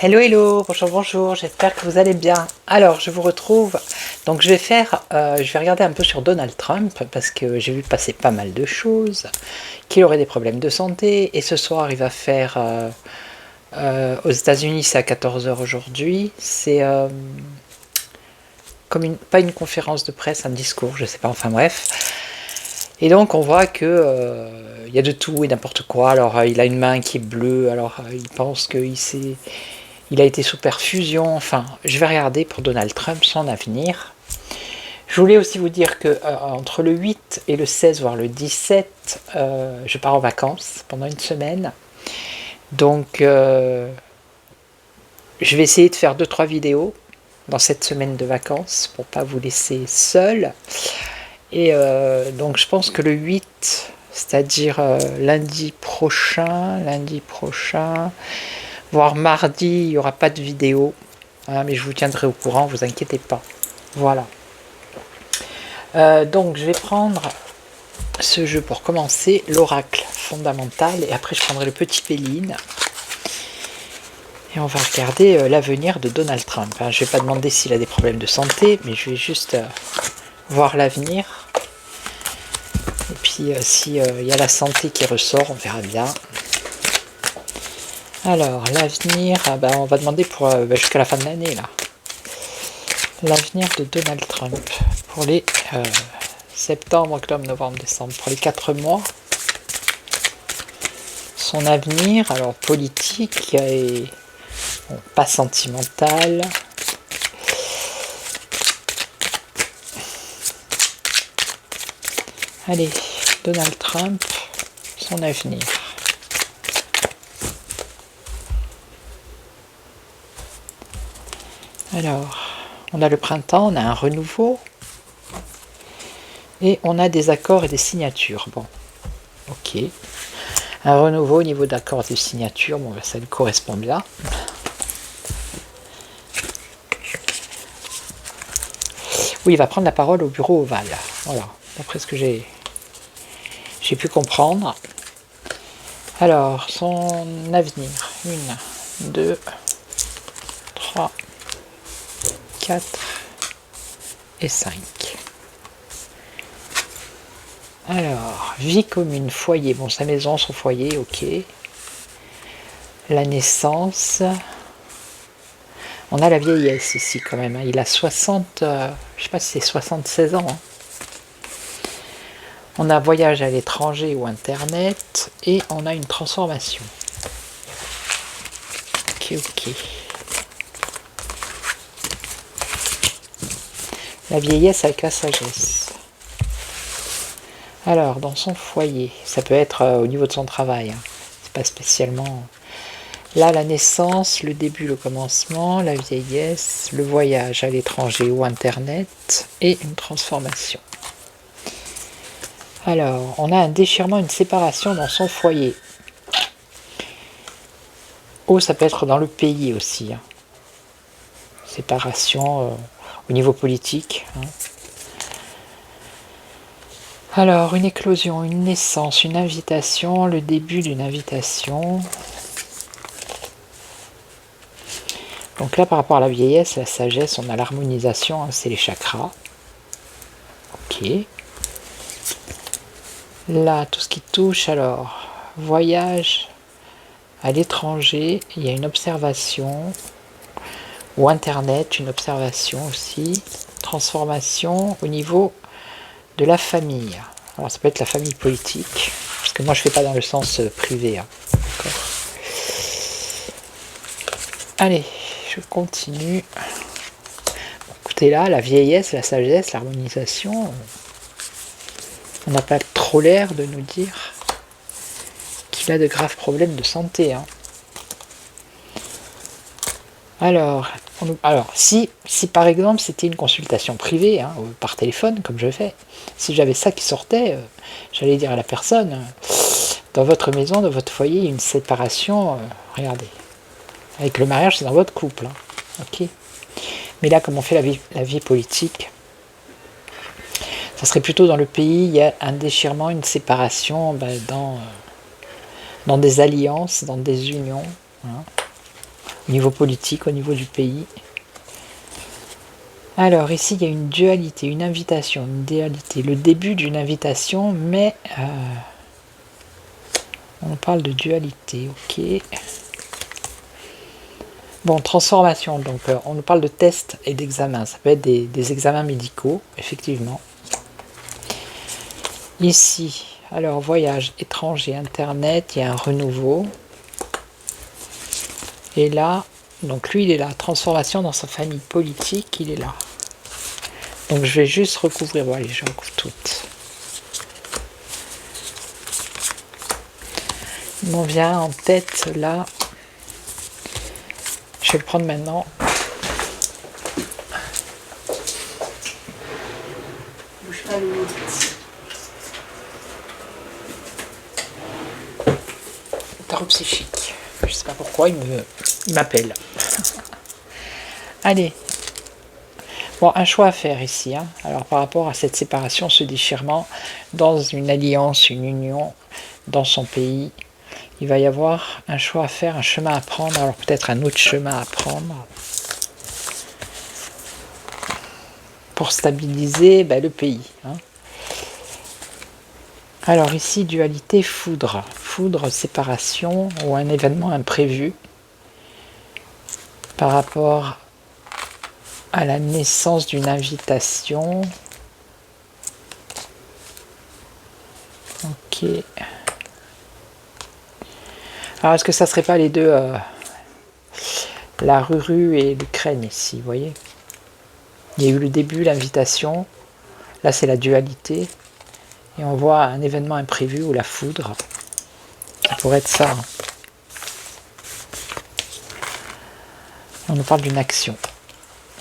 Hello hello, bonjour bonjour, j'espère que vous allez bien. Alors je vous retrouve, donc je vais regarder un peu sur Donald Trump parce que j'ai vu passer pas mal de choses, qu'il aurait des problèmes de santé et ce soir il va faire, aux États-Unis c'est à 14 h aujourd'hui, c'est comme pas une conférence de presse, un discours, je sais pas, enfin bref. Et donc on voit que il y a de tout et n'importe quoi. Alors il a une main qui est bleue, alors il pense qu'il a été sous perfusion. Enfin, je vais regarder pour Donald Trump son avenir. Je voulais aussi vous dire que entre le 8 et le 16, voire le 17, je pars en vacances pendant une semaine. Donc je vais essayer de faire 2-3 vidéos dans cette semaine de vacances pour pas vous laisser seul. Et donc je pense que le 8, c'est-à-dire lundi prochain, voire mardi, il n'y aura pas de vidéo, hein, mais je vous tiendrai au courant, vous inquiétez pas. Voilà. Donc je vais prendre ce jeu pour commencer, l'oracle fondamental, et après je prendrai le petit Péline. Et on va regarder l'avenir de Donald Trump. Hein. Je ne vais pas demander s'il a des problèmes de santé, mais je vais juste voir l'avenir. Et puis s'il y a la santé qui ressort, on verra bien. Alors, l'avenir, on va demander pour jusqu'à la fin de l'année, là. L'avenir de Donald Trump pour les septembre, octobre, novembre, décembre, pour les 4 mois. Son avenir, alors politique et bon, pas sentimental. Allez, Donald Trump, son avenir. Alors, on a le printemps, on a un renouveau, et on a des accords et des signatures. Bon, ok. Un renouveau au niveau d'accords et de signatures, bon, ça lui correspond bien. Oui, il va prendre la parole au bureau ovale. Voilà, d'après ce que j'ai pu comprendre. Alors, son avenir. 1, 2, 3, 4 et 5. Alors, vie commune, foyer. Bon, sa maison, son foyer, ok. La naissance. On a la vieillesse ici quand même. Hein. Il a 60, je sais pas si c'est 76 ans. Hein. On a voyage à l'étranger ou internet. Et on a une transformation. Ok. La vieillesse avec la sagesse. Alors, dans son foyer, ça peut être au niveau de son travail. Hein. C'est pas spécialement... Là, la naissance, le début, le commencement, la vieillesse, le voyage à l'étranger ou internet et une transformation. Alors, on a un déchirement, une séparation dans son foyer. Oh, ça peut être dans le pays aussi. Hein. Séparation au niveau politique. Hein. Alors, une éclosion, une naissance, une invitation, le début d'une invitation. Donc là, par rapport à la vieillesse, la sagesse, on a l'harmonisation, hein, c'est les chakras. Ok. Là, tout ce qui touche, alors, voyage à l'étranger, il y a une observation, ou internet, une observation aussi, transformation au niveau de la famille. Alors ça peut être la famille politique, parce que moi je ne fais pas dans le sens privé. Hein. D'accord. Allez, je continue. Bon, tout est là, la vieillesse, la sagesse, l'harmonisation. On n'a pas trop l'air de nous dire qu'il a de graves problèmes de santé. Hein. Alors si par exemple c'était une consultation privée, hein, par téléphone, comme je fais, si j'avais ça qui sortait, j'allais dire à la personne, dans votre maison, dans votre foyer, il y a une séparation, regardez. Avec le mariage, c'est dans votre couple. Hein, ok. Mais là, comme on fait la vie politique, ça serait plutôt dans le pays, il y a un déchirement, une séparation dans des alliances, dans des unions, hein, au niveau politique, au niveau du pays. Alors ici, il y a une dualité, une invitation, une dualité, le début d'une invitation, mais on parle de dualité, ok. Bon, transformation, donc on nous parle de tests et d'examens, ça peut être des examens médicaux, effectivement. Ici, alors voyage, étranger, internet, il y a un renouveau. Et là, donc lui il est là, transformation dans sa famille politique, il est là. Donc je vais juste recouvrir, bon allez, je recouvre toutes. Il m'en vient en tête là. Je vais le prendre maintenant. Bouge pas le tarot psychique. Je sais pas pourquoi il m'appelle. Allez. Bon, un choix à faire ici. Hein. Alors par rapport à cette séparation, ce déchirement, dans une alliance, une union, dans son pays, il va y avoir un choix à faire, un chemin à prendre, alors peut-être un autre chemin à prendre pour stabiliser le pays. Hein. Alors ici, dualité, foudre. Foudre, séparation ou un événement imprévu par rapport à la naissance d'une invitation. Ok. Alors est-ce que ça serait pas les deux, la Ruru et l'Ukraine ici, vous voyez? Il y a eu le début, l'invitation, là c'est la dualité, et on voit un événement imprévu ou la foudre. Ça pourrait être ça. Hein. On nous parle d'une action.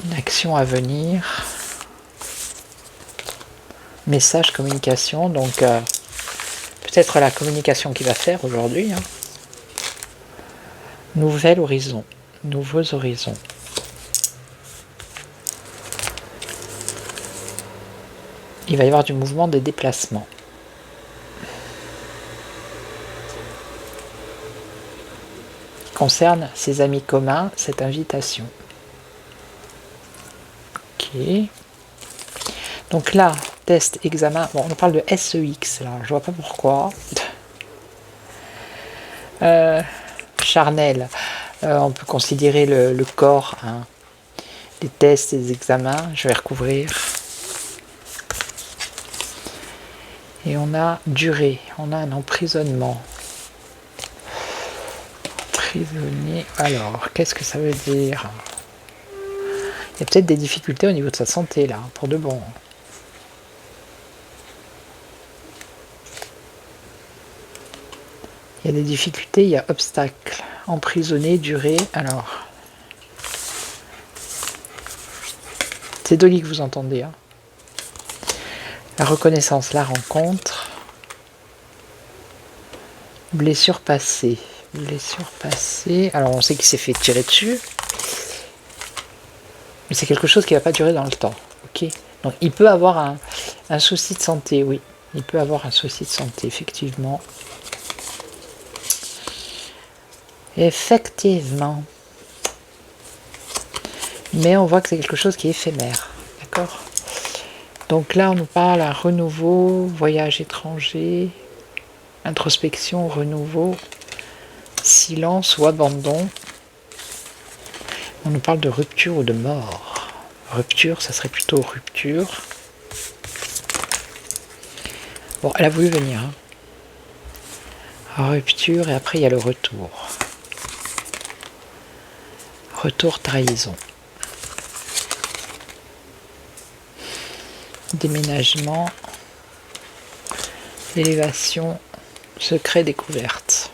Une action à venir. Message, communication, donc peut-être la communication qu'il va faire aujourd'hui. Hein. Nouvel horizon, nouveaux horizons. Il va y avoir du mouvement de déplacement. Concerne ses amis communs, cette invitation. Ok. Donc là, test, examen. Bon, on parle de SEX là, je vois pas pourquoi. Charnel, on peut considérer le corps, hein, les tests et les examens. Je vais recouvrir. Et on a durée, on a un emprisonnement. Emprisonné. Alors, qu'est-ce que ça veut dire? Il y a peut-être des difficultés au niveau de sa santé là, pour de bon. Il y a des difficultés, il y a obstacle. Emprisonné, durée, alors. C'est Dolly que vous entendez. Hein. La reconnaissance, la rencontre. Blessure passée. Blessure passée. Alors on sait qu'il s'est fait tirer dessus. Mais c'est quelque chose qui ne va pas durer dans le temps. Ok. Donc il peut avoir un souci de santé, oui. Il peut avoir un souci de santé, effectivement. Effectivement. Mais on voit que c'est quelque chose qui est éphémère. D'accord ? Donc là, on nous parle à renouveau, voyage étranger, introspection, renouveau, silence ou abandon. On nous parle de rupture ou de mort. Rupture, ça serait plutôt rupture. Bon, elle a voulu venir. Hein. Rupture, et après il y a le retour. Retour, trahison. déménagement, élévation, secret découverte.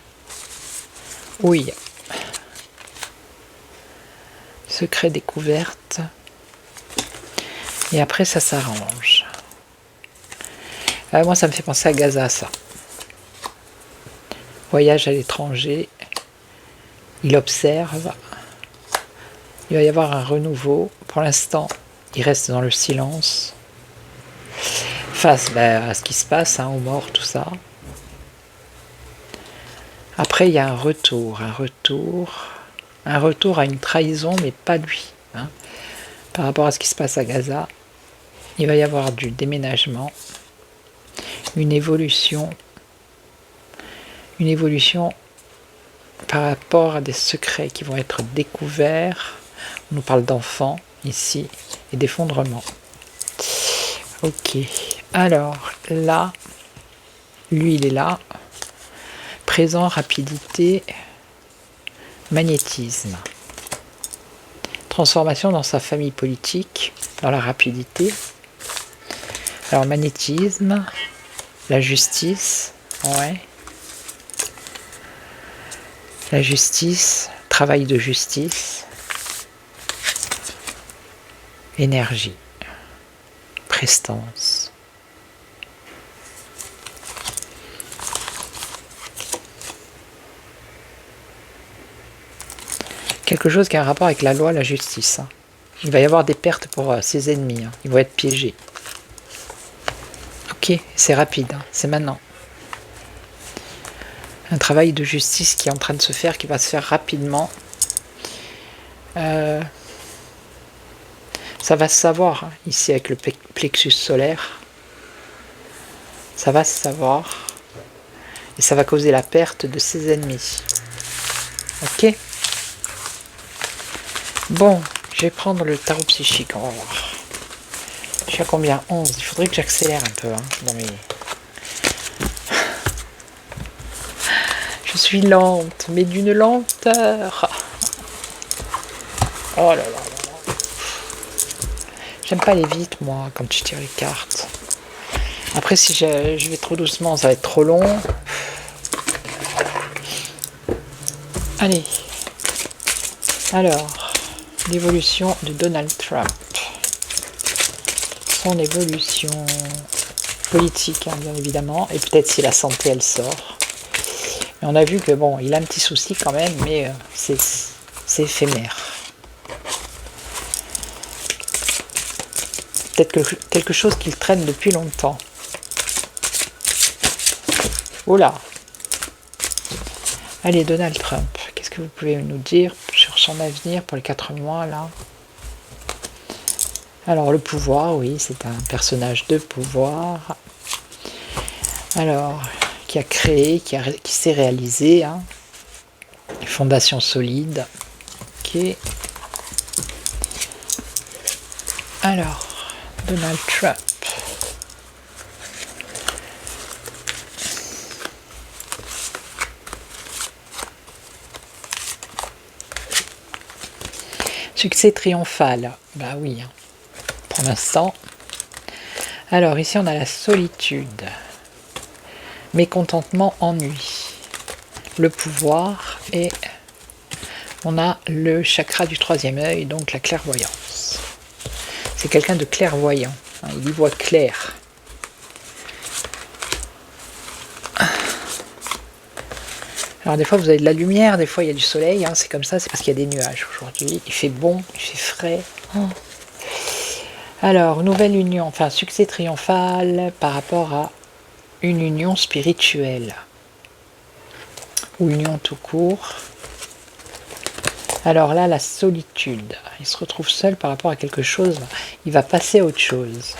Oui. Secret découverte. Et après, ça s'arrange. Moi, ça me fait penser à Gaza, ça. Voyage à l'étranger. Il observe. Il va y avoir un renouveau. Pour l'instant, il reste dans le silence. Face à ce qui se passe, aux morts, tout ça. Après, il y a un retour à une trahison, mais pas lui. Par rapport à ce qui se passe à Gaza, il va y avoir du déménagement, une évolution par rapport à des secrets qui vont être découverts. On nous parle d'enfants ici et d'effondrement. Ok, alors là, lui il est là. Présent, rapidité, magnétisme. Transformation dans sa famille politique, dans la rapidité. Alors magnétisme, la justice, ouais. La justice, travail de justice, énergie, prestance. Quelque chose qui a un rapport avec la loi, la justice. Il va y avoir des pertes pour ses ennemis. Ils vont être piégés. Ok, c'est rapide, c'est maintenant. Un travail de justice qui est en train de se faire, qui va se faire rapidement. Ça va se savoir, ici avec le plexus solaire. Ça va se savoir. Et ça va causer la perte de ses ennemis. Ok ? Bon, je vais prendre le tarot psychique, on va voir. Je suis à combien? 11. Il faudrait que j'accélère un peu dans mes... Je suis lente, mais d'une lenteur. Oh là là là là. J'aime pas aller vite, moi, quand je tire les cartes. Après, si je vais trop doucement, ça va être trop long. Allez. Alors, l'évolution de Donald Trump. Son évolution politique, bien évidemment. Et peut-être si la santé, elle sort. Et on a vu que bon, il a un petit souci quand même, mais c'est éphémère. Peut-être que quelque chose qu'il traîne depuis longtemps. Oh là! Allez, Donald Trump, qu'est-ce que vous pouvez nous dire sur son avenir pour les 4 mois là? Alors, le pouvoir, oui, c'est un personnage de pouvoir. Alors, qui a créé, qui s'est réalisé, fondation solide. Ok. Alors, Donald Trump. Succès triomphal. Bah oui, pour l'instant. Alors, ici, on a la solitude. Mécontentement, ennui. Le pouvoir et on a le chakra du 3e œil, donc la clairvoyance. C'est quelqu'un de clairvoyant. Il y voit clair. Alors des fois vous avez de la lumière, des fois il y a du soleil, c'est comme ça, c'est parce qu'il y a des nuages aujourd'hui. Il fait bon, il fait frais. Alors, nouvelle union, enfin succès triomphal par rapport à une union spirituelle. Ou union tout court. Alors là, la solitude. Il se retrouve seul par rapport à quelque chose. Il va passer à autre chose.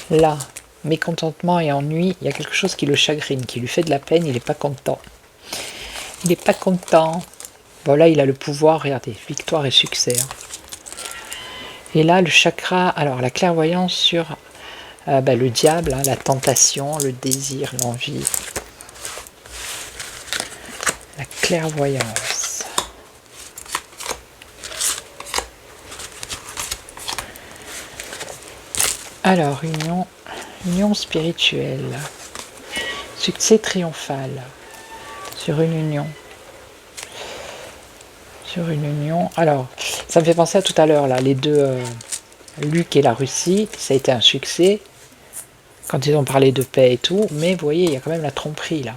Là, mécontentement et ennui, il y a quelque chose qui le chagrine, qui lui fait de la peine, il n'est pas content. Il n'est pas content. Voilà, il a le pouvoir, regardez, victoire et succès. Et là, le chakra, alors la clairvoyance sur le diable, la tentation, le désir, l'envie. La clairvoyance. Alors, union spirituelle. Succès triomphal sur une union. Alors, ça me fait penser à tout à l'heure, là, les deux, Luc et la Russie, ça a été un succès, quand ils ont parlé de paix et tout, mais vous voyez, il y a quand même la tromperie, là.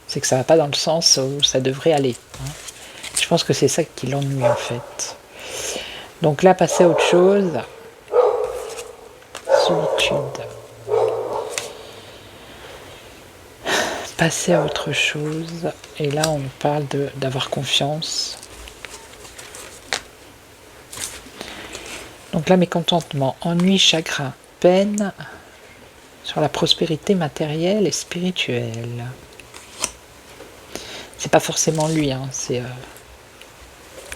C'est que ça va pas dans le sens où ça devrait aller. Hein. Je pense que c'est ça qui l'ennuie, en fait. Donc là, passer à autre chose. Solitude. Passer à autre chose. Et là, on parle d'avoir confiance. Donc là, mécontentement, ennui, chagrin, peine sur la prospérité matérielle et spirituelle. C'est pas forcément lui, hein, c'est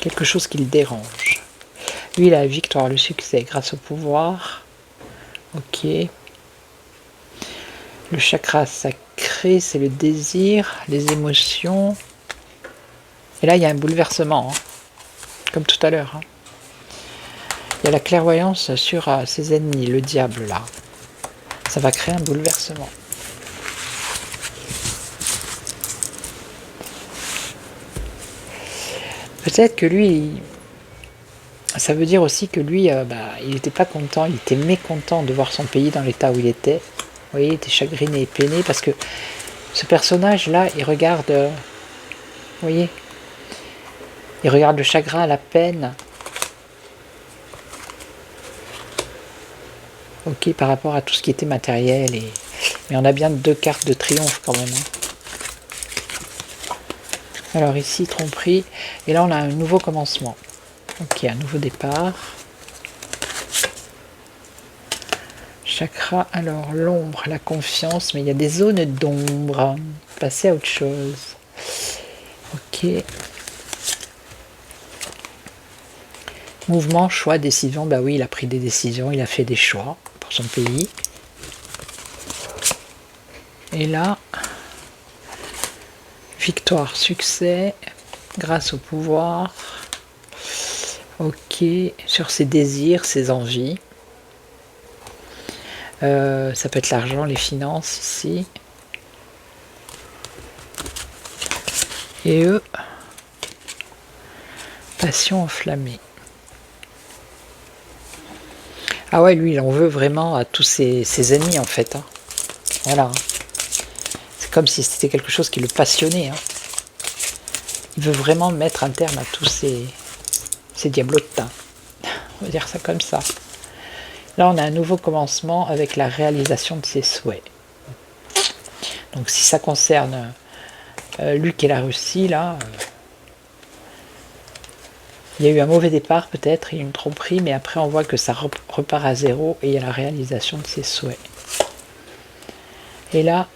quelque chose qui le dérange. Lui, il a la victoire, le succès grâce au pouvoir. Ok. Le chakra sacré, c'est le désir, les émotions. Et là, il y a un bouleversement, hein, comme tout à l'heure. Hein. Il y a la clairvoyance sur ses ennemis, le diable, là. Ça va créer un bouleversement. Peut-être que lui, ça veut dire aussi que lui, il n'était pas content, il était mécontent de voir son pays dans l'état où il était. Vous voyez, il était chagriné et peiné parce que ce personnage-là, il regarde, vous voyez, il regarde le chagrin, la peine. Ok, par rapport à tout ce qui était matériel. Mais on a bien deux cartes de triomphe quand même. Hein. Alors ici, tromperie. Et là, on a un nouveau commencement. Ok, un nouveau départ. Chakra, alors l'ombre, la confiance, mais il y a des zones d'ombre. Passer à autre chose. Ok. Mouvement, choix, décision. Bah oui, il a pris des décisions, il a fait des choix pour son pays. Et là, victoire, succès, grâce au pouvoir. Ok, sur ses désirs, ses envies. Ça peut être l'argent, les finances ici. Et eux, passion enflammée. Ah ouais, lui, il en veut vraiment à tous ses ennemis, en fait. Hein. Voilà. C'est comme si c'était quelque chose qui le passionnait. Hein. Il veut vraiment mettre un terme à tous ces diablotins. On va dire ça comme ça. Là, on a un nouveau commencement avec la réalisation de ses souhaits. Donc, si ça concerne Luc et la Russie, là, il y a eu un mauvais départ peut-être, il y a eu une tromperie, mais après on voit que ça repart à zéro et il y a la réalisation de ses souhaits. Et là,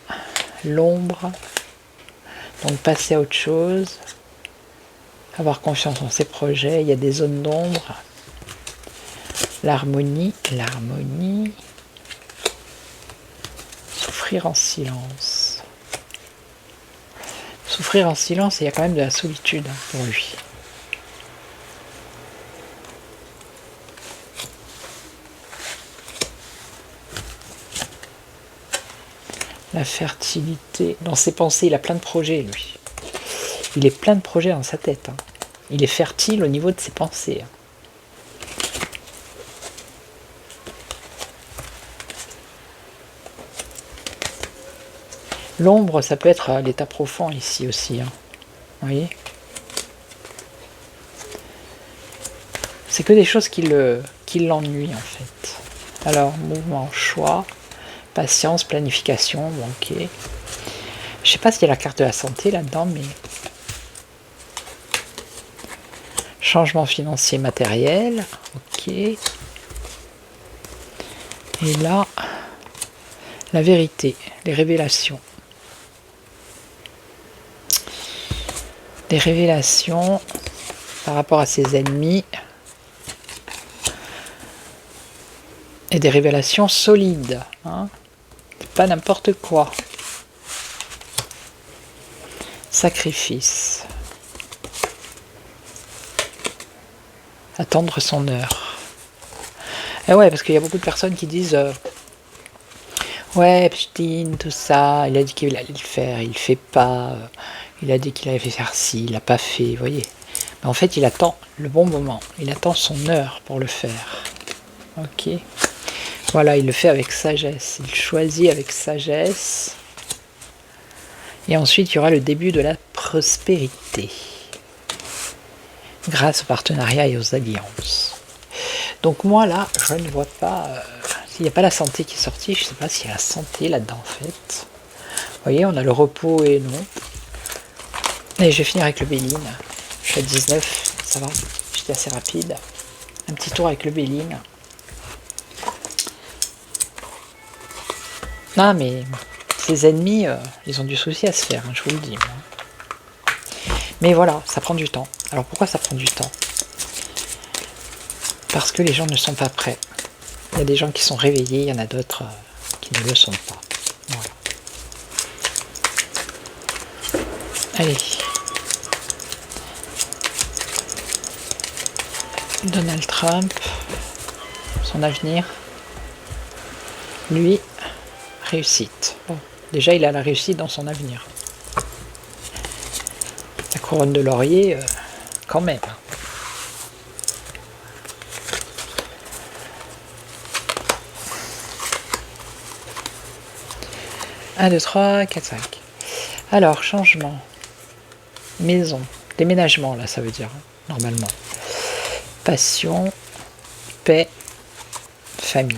l'ombre, donc passer à autre chose, avoir confiance en ses projets, il y a des zones d'ombre, l'harmonie, souffrir en silence. Souffrir en silence, il y a quand même de la solitude hein, pour lui. La fertilité. Dans ses pensées, il a plein de projets, lui. Il est plein de projets dans sa tête. Hein. Il est fertile au niveau de ses pensées. Hein. L'ombre, ça peut être à l'état profond ici aussi. Hein. Vous voyez ? C'est que des choses qui l'ennuient en fait. Alors, mouvement, choix, patience, planification, bon, ok. Je sais pas s'il y a la carte de la santé là-dedans, mais... Changement financier matériel, ok. Et là, la vérité, les révélations. Les révélations par rapport à ses ennemis. Et des révélations solides. Hein. Pas n'importe quoi. Sacrifice. Attendre son heure. Et ouais, parce qu'il y a beaucoup de personnes qui disent ouais, Epstein, tout ça, il a dit qu'il allait le faire, il le fait pas, il a dit qu'il allait faire ci, il l'a pas fait, vous voyez. Mais en fait, il attend le bon moment, il attend son heure pour le faire. Ok. Voilà, il le fait avec sagesse, il choisit avec sagesse. Et ensuite, il y aura le début de la prospérité, grâce aux partenariats et aux alliances. Donc moi, là, je ne vois pas... s'il n'y a pas la santé qui est sortie, je ne sais pas s'il y a la santé là-dedans, en fait. Vous voyez, on a le repos et non. Et je vais finir avec le Béline. Je suis à 19, ça va, j'étais assez rapide. Un petit tour avec le Béline. Non, mais ses ennemis, ils ont du souci à se faire, hein, je vous le dis. Mais voilà, ça prend du temps. Alors pourquoi ça prend du temps? Parce que les gens ne sont pas prêts. Il y a des gens qui sont réveillés, il y en a d'autres qui ne le sont pas. Voilà. Allez. Donald Trump, son avenir. Lui, réussite. Bon, déjà, il a la réussite dans son avenir. La couronne de laurier, quand même. 1, 2, 3, 4, 5. Alors, changement. Maison. Déménagement, là, ça veut dire, normalement. Passion. Paix. Famille.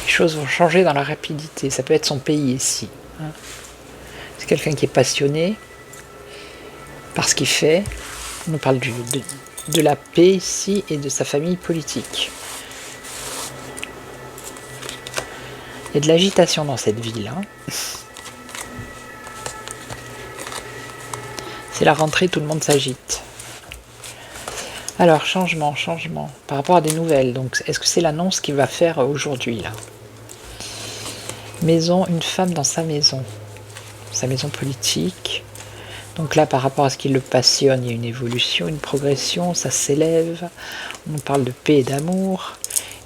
Les choses vont changer dans la rapidité. Ça peut être son pays ici. Hein. C'est quelqu'un qui est passionné par ce qu'il fait. On nous parle de la paix ici et de sa famille politique. Il y a de l'agitation dans cette ville. Hein. C'est la rentrée, tout le monde s'agite. Alors, changement. Par rapport à des nouvelles. Donc, est-ce que c'est l'annonce qu'il va faire aujourd'hui, là? Maison, une femme dans sa maison politique. Donc là, par rapport à ce qui le passionne, il y a une évolution, une progression, ça s'élève. On nous parle de paix et d'amour.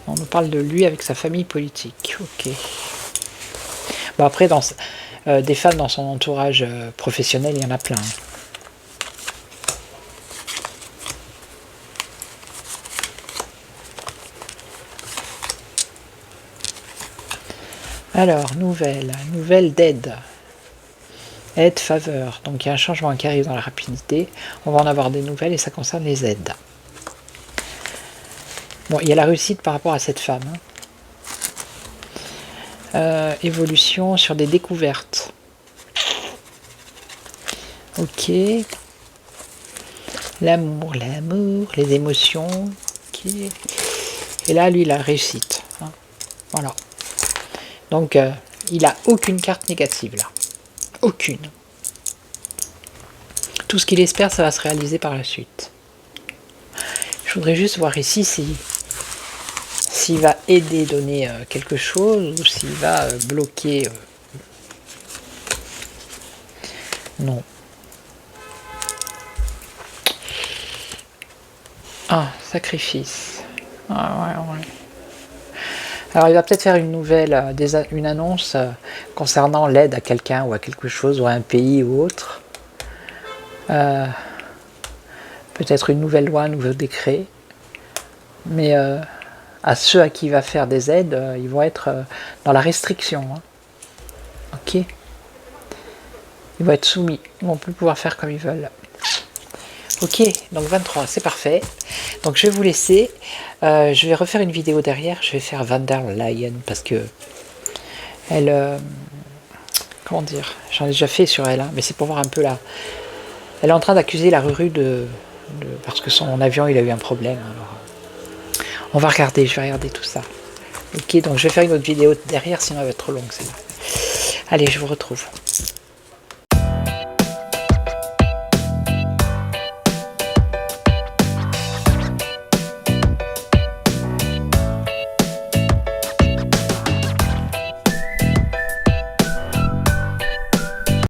On nous parle de lui avec sa famille politique. Ok. Bon, après, des femmes dans son entourage professionnel, il y en a plein. Alors, nouvelle d'aide. Aide, faveur. Donc il y a un changement qui arrive dans la rapidité. On va en avoir des nouvelles et ça concerne les aides. Bon, il y a la réussite par rapport à cette femme. Évolution sur des découvertes. Ok. L'amour, les émotions. Okay. Et là, lui, la réussite. Hein. Voilà. Donc, il n'a aucune carte négative, là. Aucune. Tout ce qu'il espère, ça va se réaliser par la suite. Je voudrais juste voir ici s'il va aider, donner quelque chose, ou s'il va bloquer. Non. Ah, sacrifice. Ah, ouais. Alors il va peut-être faire une nouvelle, une annonce concernant l'aide à quelqu'un ou à quelque chose, ou à un pays ou autre. Peut-être une nouvelle loi, un nouveau décret. Mais à ceux à qui il va faire des aides, ils vont être dans la restriction. Hein. Ok. Ils vont être soumis, ils vont plus pouvoir faire comme ils veulent. Ok, donc 23, c'est parfait. Donc je vais vous laisser. Je vais refaire une vidéo derrière. Je vais faire Van der Leyen parce que elle... comment dire? J'en ai déjà fait sur elle, hein, mais c'est pour voir un peu là. Elle est en train d'accuser la Ruru parce que son avion il a eu un problème. Alors, on va regarder, je vais regarder tout ça. Ok, donc je vais faire une autre vidéo derrière, sinon elle va être trop longue celle-là. Allez, je vous retrouve.